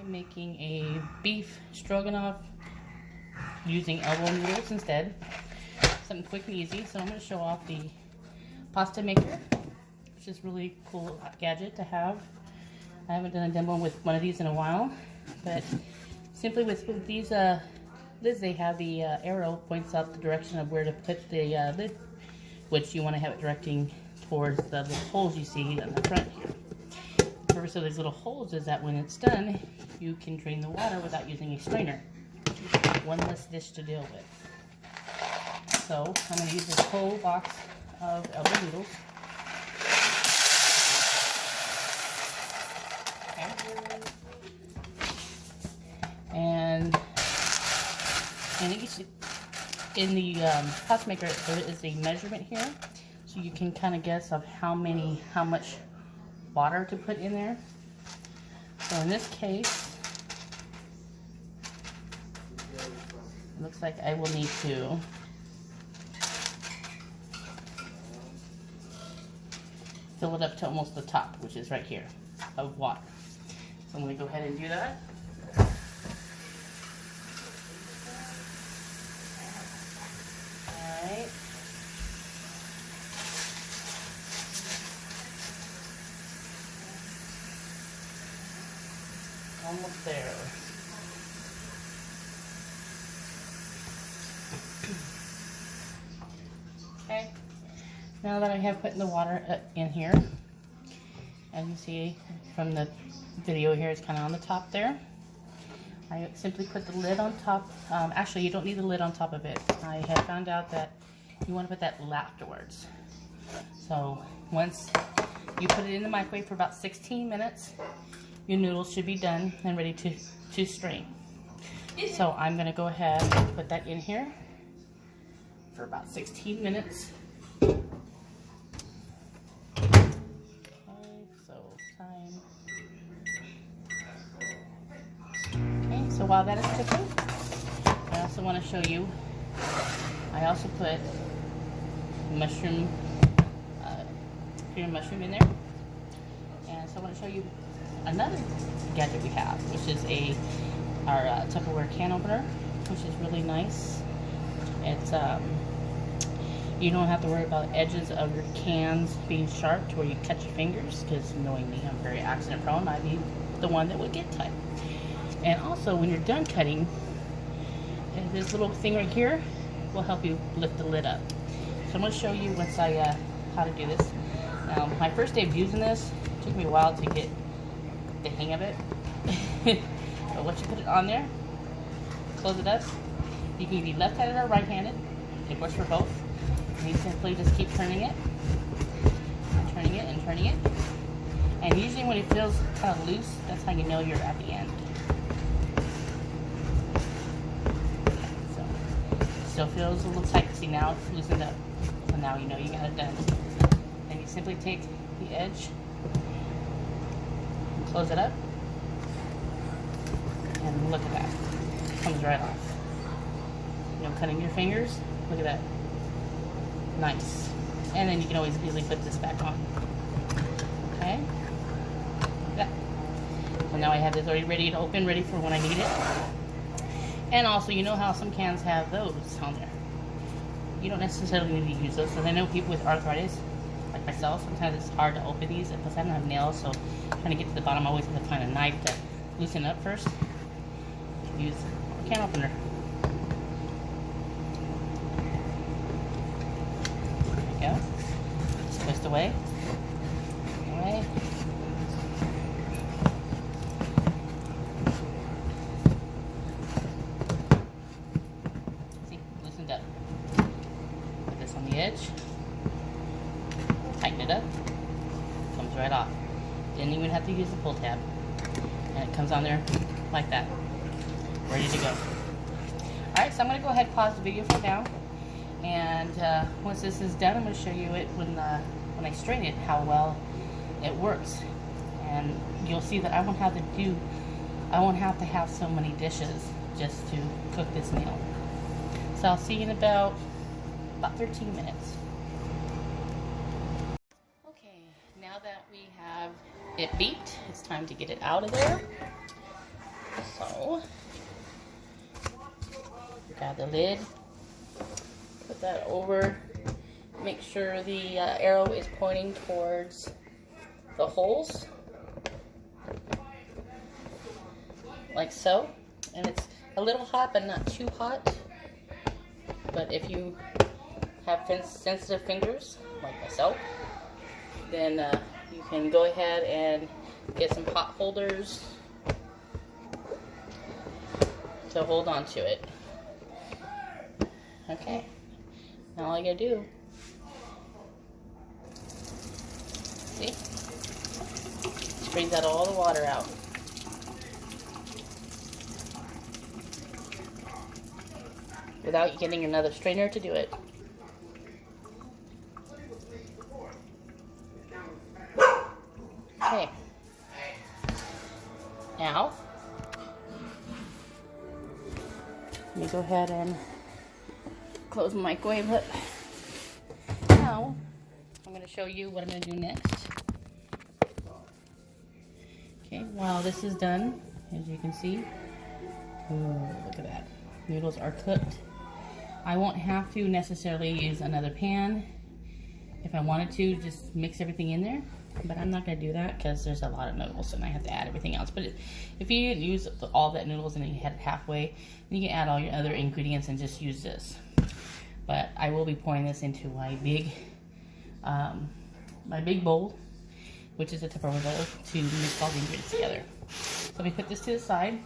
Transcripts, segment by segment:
I'm making a beef stroganoff using elbow noodles instead. Something quick and easy. So I'm going to show off the pasta maker, which is really cool gadget to have. I haven't done a demo with one of these in a while, but simply with these lids, they have the arrow points out the direction of where to put the lid, which you want to have it directing towards the little holes you see on the front here. The purpose of these little holes is that when it's done, you can drain the water without using a strainer. One less dish to deal with. So I'm going to use this whole box of elbow noodles. Okay. And in the pasta maker, there is a measurement here, so you can kind of guess of how much water to put in there. So in this case, it looks like I will need to fill it up to almost the top, which is right here, of water. So I'm going to go ahead and do that. Alright. Almost there. Okay. Now that I have put the water in here, as you see from the video here, it's kind of on the top there. I simply put the lid on top. Actually, you don't need the lid on top of it. I have found out that you want to put that afterwards. So once you put it in the microwave for about 16 minutes, your noodles should be done and ready to strain. So I'm going to go ahead and put that in here for about 16 minutes. Okay, so time. Okay, so while that is cooking, I also want to show you, I also put mushroom, cream mushroom in there. And so I want to show you another gadget we have, which is our Tupperware can opener, which is really nice. It's you don't have to worry about edges of your cans being sharp to where you cut your fingers, because knowing me, I'm very accident prone. I'd be the one that would get cut. And also, when you're done cutting, this little thing right here will help you lift the lid up. So I'm going to show you once how to do this. Now, my first day of using this, it took me a while to get the hang of it. But once you put it on there, close it up. You can be left-handed or right-handed. It works for both. And you simply just keep turning it, and turning it, and turning it. And usually when it feels kind of loose, that's how you know you're at the end. So it still feels a little tight. See, now it's loosened up. So now you know you got it done. Then you simply take the edge, close it up, and look at that. It comes right off. You know, cutting your fingers, look at that. Nice. And then you can always easily put this back on. Okay? Yeah. So now I have this already ready to open, ready for when I need it. And also, you know how some cans have those on there. You don't necessarily need to use those, because I know people with arthritis, like myself, sometimes it's hard to open these, and plus I don't have nails, so trying to get to the bottom, I always have to find a knife to loosen up first. Use a can opener. There you go. Just twist away. Away. See, loosened up. Put this on the edge. Tighten it up. Comes right off. Didn't even have to use the pull tab. And it comes on there like that. Ready to go. Alright, so I'm going to go ahead and pause the video for now. And once this is done, I'm going to show you it when I strain it, how well it works. And you'll see that I won't have to have so many dishes just to cook this meal. So I'll see you in about 13 minutes. Okay, now that we have it beeped, it's time to get it out of there. So, grab the lid, put that over, make sure the arrow is pointing towards the holes, like so. And it's a little hot, but not too hot. But if you have sensitive fingers, like myself, then you can go ahead and get some pot holders to hold on to it. Okay, now all I gotta do, see, squeeze out all the water out. Without getting another strainer to do it. Okay. Now, let me go ahead and close my microwave lid. Now, I'm going to show you what I'm going to do next. Okay, while this is done, as you can see, ooh, look at that. Noodles are cooked. I won't have to necessarily use another pan. If I wanted to, just mix everything in there. But I'm not going to do that because there's a lot of noodles and I have to add everything else. But if you use all that noodles and then you had it halfway, then you can add all your other ingredients and just use this. But I will be pouring this into my big bowl, which is a Tupperware bowl, to mix all the ingredients together. So let me put this to the side.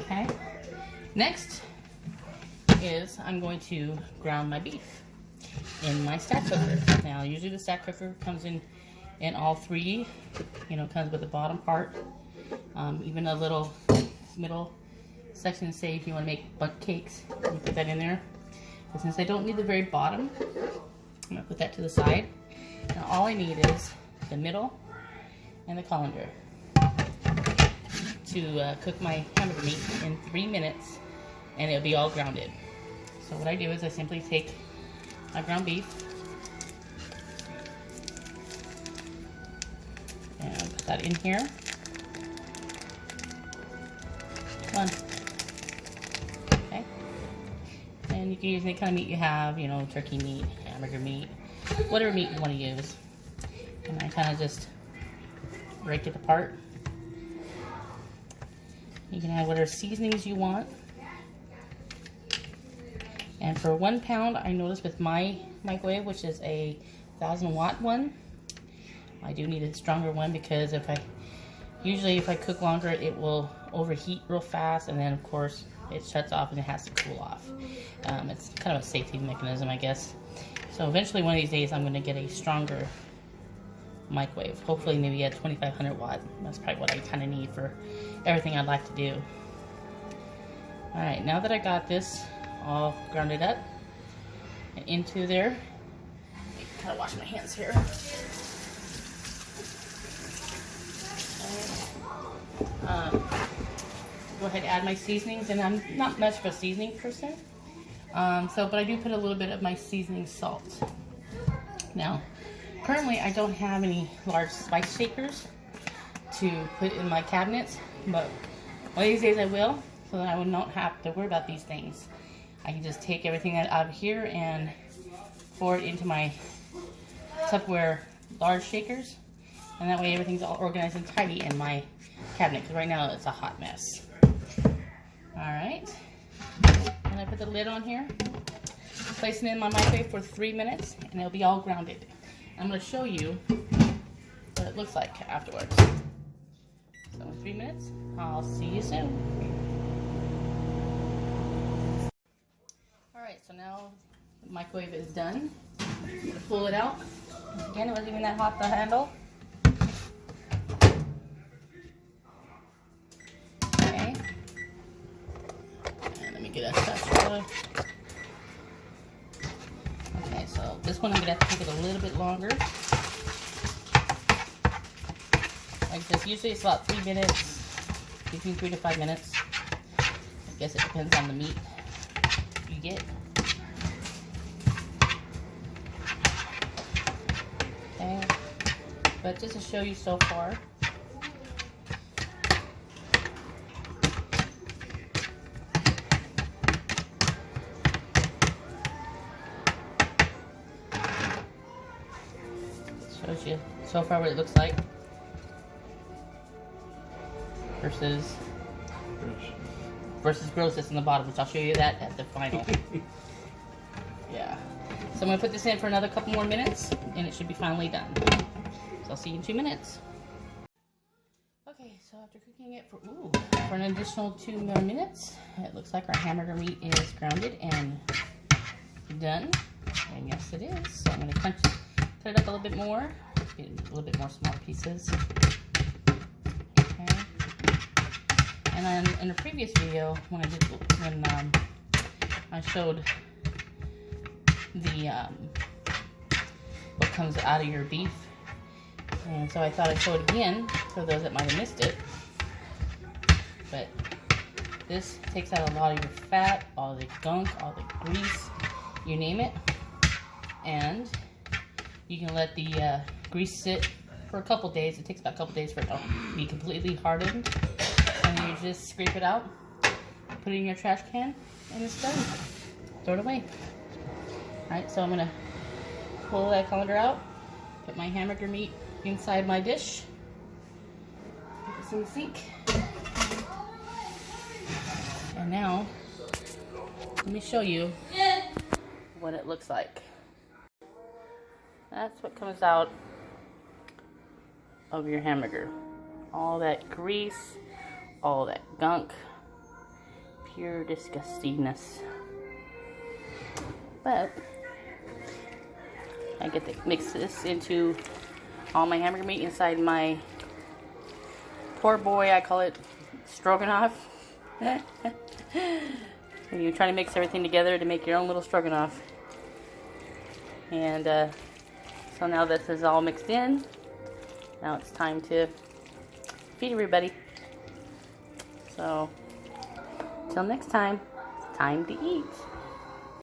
Okay. Next is I'm going to ground my beef in my stack cooker. Now, usually the stack cooker comes in all three. You know, it comes with the bottom part, even a little middle section. Say if you want to make bundt cakes, you put that in there. But since I don't need the very bottom, I'm gonna put that to the side. Now all I need is the middle and the colander to cook my hamburger meat in 3 minutes, and it'll be all grounded. So what I do is I simply take my ground beef and put that in here. One. Okay. And you can use any kind of meat you have, you know, turkey meat, hamburger meat, whatever meat you want to use. And I kind of just break it apart. You can add whatever seasonings you want. And for 1 pound, I noticed with my microwave, which is a 1000-watt one, I do need a stronger one because usually if I cook longer, it will overheat real fast, and then of course it shuts off and it has to cool off. It's kind of a safety mechanism, I guess. So eventually one of these days I'm going to get a stronger microwave. Hopefully maybe a 2500 watt. That's probably what I kind of need for everything I'd like to do. Alright, now that I got this all grounded up and into there, I gotta wash my hands here. Go ahead and add my seasonings, and I'm not much of a seasoning person, but I do put a little bit of my seasoning salt. Now, currently I don't have any large spice shakers to put in my cabinets, but one of these days I will, so that I will not have to worry about these things. I can just take everything out of here and pour it into my Tupperware large shakers, and that way everything's all organized and tidy in my cabinet, because right now it's a hot mess. Alright, and I put the lid on here, placing it in my microwave for 3 minutes, and it'll be all grounded. I'm going to show you what it looks like afterwards. So in 3 minutes, I'll see you soon. Alright, so now the microwave is done. I'm going to pull it out. Again, it wasn't even that hot, the handle. Okay. And let me get a touch. Okay, so this one I'm going to have to take it a little bit longer. Like this, usually it's about 3 minutes, between 3 to 5 minutes. I guess it depends on the meat you get. Okay, but just to show you so far, shows you so far what it looks like versus grossest in the bottom, which I'll show you that at the final. Yeah. So I'm going to put this in for another couple more minutes, and it should be finally done. So I'll see you in 2 minutes. Okay, so after cooking it for an additional 2 more minutes, it looks like our hamburger meat is grounded and done. And yes, it is. So I'm going to cut it up a little bit more, get a little bit more smaller pieces. Okay. And then in the previous video, when I showed the what comes out of your beef, and so I thought I'd show it again for those that might have missed it. But this takes out a lot of your fat, all the gunk, all the grease, you name it, and you can let the grease sit for a couple days. It takes about a couple days for it to be completely hardened. And then you just scrape it out, put it in your trash can, and it's done. Throw it away. Alright, so I'm going to pull that colander out, put my hamburger meat inside my dish, put this in the sink. And now, let me show you what it looks like. That's what comes out of your hamburger. All that grease, all that gunk, pure disgustingness. But I get to mix this into all my hamburger meat inside my poor boy, I call it Stroganoff. And you try to mix everything together to make your own little Stroganoff. And so now this is all mixed in. Now it's time to feed everybody. So, till next time, it's time to eat.